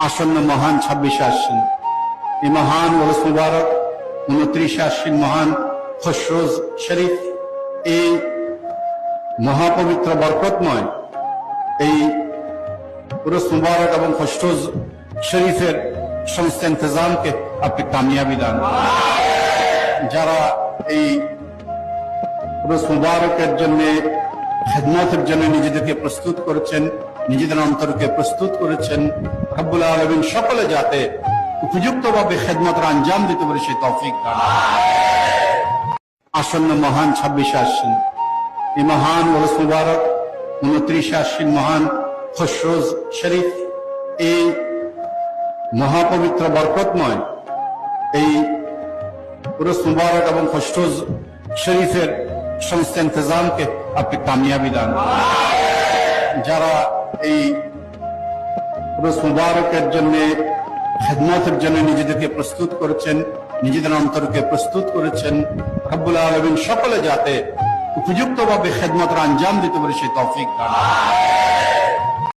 আসন্ন মহান 26 আশ্বিন, এই মহান ওরস মুবারক 29 আশ্বিন মহান খসরোজ শরীফ, এই মহাপবিত্র বরকতময় এই উরস মুবারক এবং খসরোজ শরীফের সমস্ত ইন্তজামকে আপনি কামিয়াবি দান। যারা এই উরস মুবারকের জন্য খেদমতের জন্য নিজেদেরকে প্রস্তুত করেছেন, নিজেদের অন্তরকে প্রস্তুত করেছেন, রব্বুল আলামিন সকলে যাতে উপযুক্তভাবে খেদমতের আঞ্জাম দিতে পারে সেই তৌফিক দান। আসন্ন মহান 26 আশ্বিন, এই মহান ওরস মুবারক 29 আশ্বিন মহান খসরোজ শরীফ, এই মহাপবিত্র বরকতময় এই উরস মুবারক এবং খসরোজ শরীফের সমস্ত ইন্তজামকে আপনি কামিয়াবি দান। যারা এই উরস মুবারকের জন্য খেদমতের জন্য নিজেদেরকে প্রস্তুত করেছেন, নিজেদের অন্তরকে প্রস্তুত করেছেন, রব্বুল আলামিন সকলে যাতে উপযুক্তভাবে খেদমতের আঞ্জাম দিতে পারে সেই তৌফিক দান।